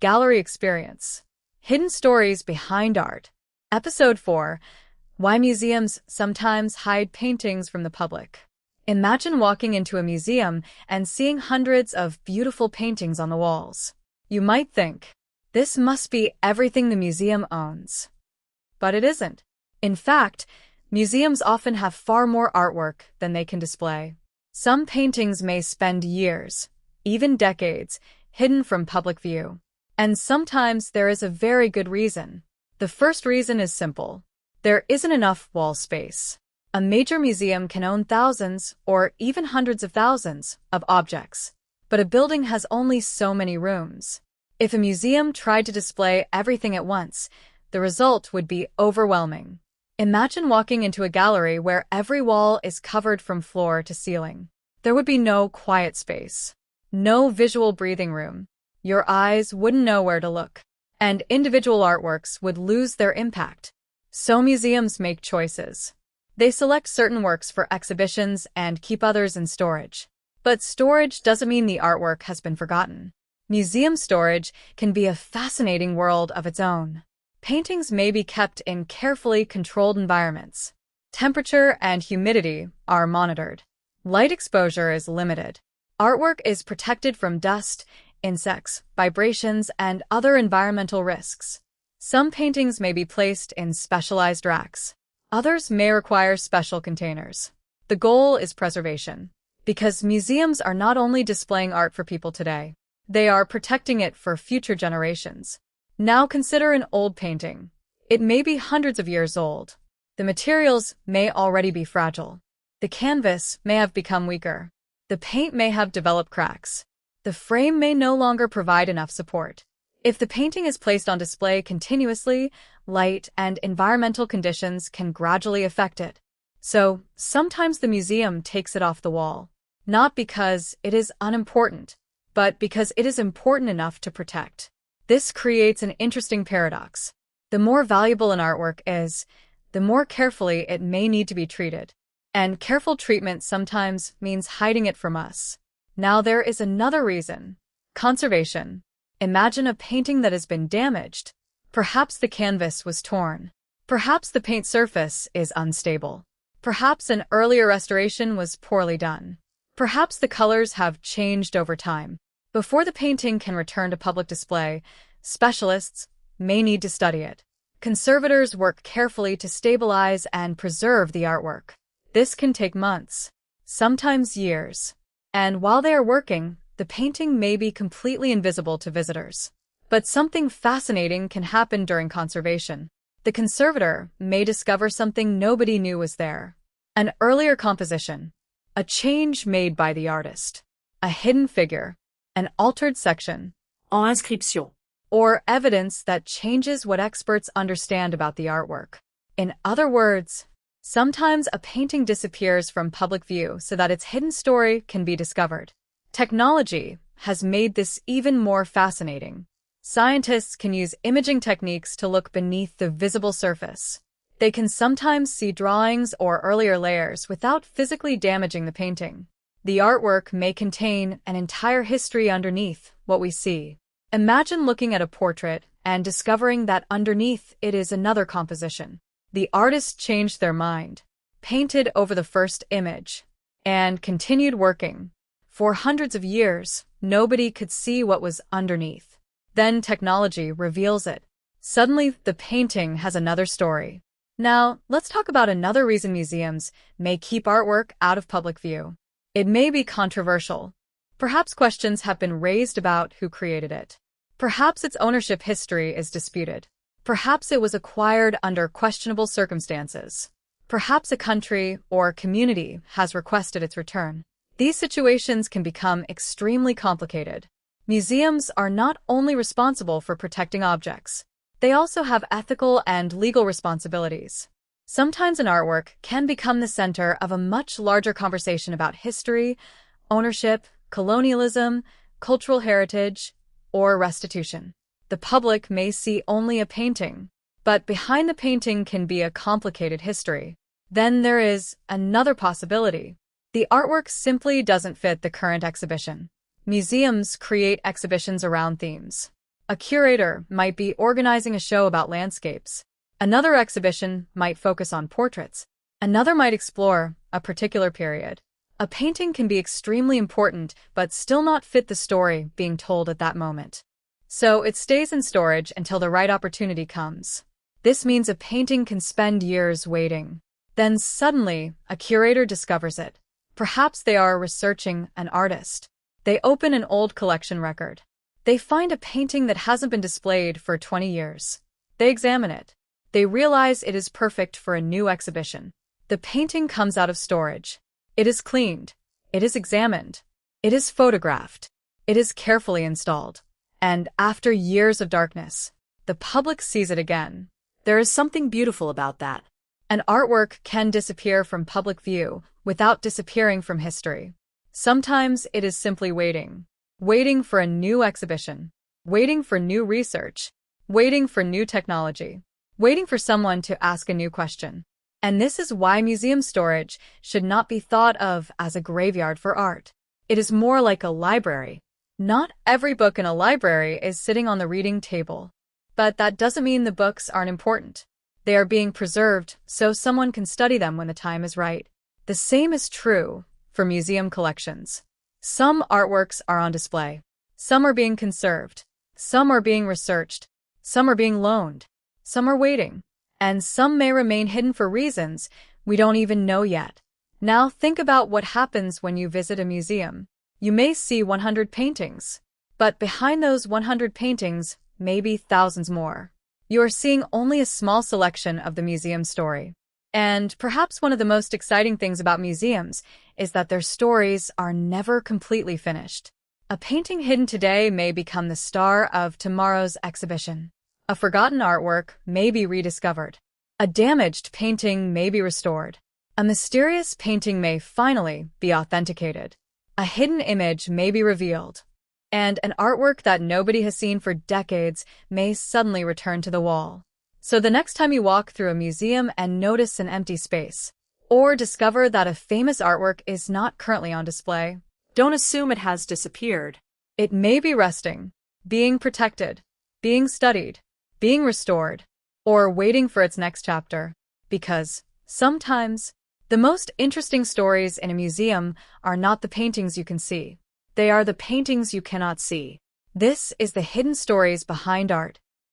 Gallery Experience. Hidden Stories Behind Art. Episode 4. Why Museums Sometimes Hide Paintings from the Public. Imagine walking into a museum and seeing hundreds of beautiful paintings on the walls. You might think, this must be everything the museum owns. But it isn't. In fact, museums often have far more artwork than they can display. Some paintings may spend years, even decades, hidden from public view. And sometimes there is a very good reason. The first reason is simple. There isn't enough wall space. A major museum can own thousands, or even hundreds of thousands, of objects. But a building has only so many rooms. If a museum tried to display everything at once, the result would be overwhelming. Imagine walking into a gallery where every wall is covered from floor to ceiling. There would be no quiet space. No visual breathing room. Your eyes wouldn't know where to look. And individual artworks would lose their impact. So museums make choices. They select certain works for exhibitions and keep others in storage. But storage doesn't mean the artwork has been forgotten. Museum storage can be a fascinating world of its own. Paintings may be kept in carefully controlled environments. Temperature and humidity are monitored. Light exposure is limited. Artwork is protected from dust, insects, vibrations, and other environmental risks. Some paintings may be placed in specialized racks. Others may require special containers. The goal is preservation. Because museums are not only displaying art for people today, they are protecting it for future generations. Now consider an old painting. It may be hundreds of years old. The materials may already be fragile. The canvas may have become weaker. The paint may have developed cracks. The frame may no longer provide enough support. If the painting is placed on display continuously, light and environmental conditions can gradually affect it. So, sometimes the museum takes it off the wall. Not because it is unimportant, but because it is important enough to protect. This creates an interesting paradox. The more valuable an artwork is, the more carefully it may need to be treated. And careful treatment sometimes means hiding it from us. Now there is another reason. Conservation. Imagine a painting that has been damaged. Perhaps the canvas was torn. Perhaps the paint surface is unstable. Perhaps an earlier restoration was poorly done. Perhaps the colors have changed over time. Before the painting can return to public display, specialists may need to study it. Conservators work carefully to stabilize and preserve the artwork. This can take months, sometimes years. And while they are working, the painting may be completely invisible to visitors. But something fascinating can happen during conservation. The conservator may discover something nobody knew was there. An earlier composition, a change made by the artist, a hidden figure, an altered section, En inscription. or evidence that changes what experts understand about the artwork. In other words, sometimes a painting disappears from public view so that its hidden story can be discovered. Technology has made this even more fascinating. Scientists can use imaging techniques to look beneath the visible surface. They can sometimes see drawings or earlier layers without physically damaging the painting. The artwork may contain an entire history underneath what we see. Imagine looking at a portrait and discovering that underneath it is another composition. The artist changed their mind, painted over the first image, and continued working. For hundreds of years, nobody could see what was underneath. Then technology reveals it. Suddenly, the painting has another story. Now, let's talk about another reason museums may keep artwork out of public view. It may be controversial. Perhaps questions have been raised about who created it. Perhaps its ownership history is disputed. Perhaps it was acquired under questionable circumstances. Perhaps a country or community has requested its return. These situations can become extremely complicated. Museums are not only responsible for protecting objects, they also have ethical and legal responsibilities. Sometimes an artwork can become the center of a much larger conversation about history, ownership, colonialism, cultural heritage, or restitution. The public may see only a painting, but behind the painting can be a complicated history. Then there is another possibility. The artwork simply doesn't fit the current exhibition. Museums create exhibitions around themes. A curator might be organizing a show about landscapes. Another exhibition might focus on portraits. Another might explore a particular period. A painting can be extremely important but still not fit the story being told at that moment. So it stays in storage until the right opportunity comes. This means a painting can spend years waiting. Then suddenly, a curator discovers it. Perhaps they are researching an artist. They open an old collection record. They find a painting that hasn't been displayed for 20 years. They examine it. They realize it is perfect for a new exhibition. The painting comes out of storage. It is cleaned. It is examined. It is photographed. It is carefully installed. And after years of darkness, the public sees it again. There is something beautiful about that. An artwork can disappear from public view without disappearing from history. Sometimes it is simply waiting. Waiting for a new exhibition. Waiting for new research. Waiting for new technology. Waiting for someone to ask a new question. And this is why museum storage should not be thought of as a graveyard for art. It is more like a library. Not every book in a library is sitting on the reading table. But that doesn't mean the books aren't important. They are being preserved so someone can study them when the time is right. The same is true for museum collections. Some artworks are on display. Some are being conserved. Some are being researched. Some are being loaned. Some are waiting. And some may remain hidden for reasons we don't even know yet. Now think about what happens when you visit a museum. You may see 100 paintings, but behind those 100 paintings may be thousands more. You are seeing only a small selection of the museum story. And perhaps one of the most exciting things about museums is that their stories are never completely finished. A painting hidden today may become the star of tomorrow's exhibition. A forgotten artwork may be rediscovered. A damaged painting may be restored. A mysterious painting may finally be authenticated. A hidden image may be revealed. And an artwork that nobody has seen for decades may suddenly return to the wall. So the next time you walk through a museum and notice an empty space, or discover that a famous artwork is not currently on display, don't assume it has disappeared. It may be resting, being protected, being studied, being restored, or waiting for its next chapter. Because sometimes, the most interesting stories in a museum are not the paintings you can see. They are the paintings you cannot see. This is the hidden stories behind art.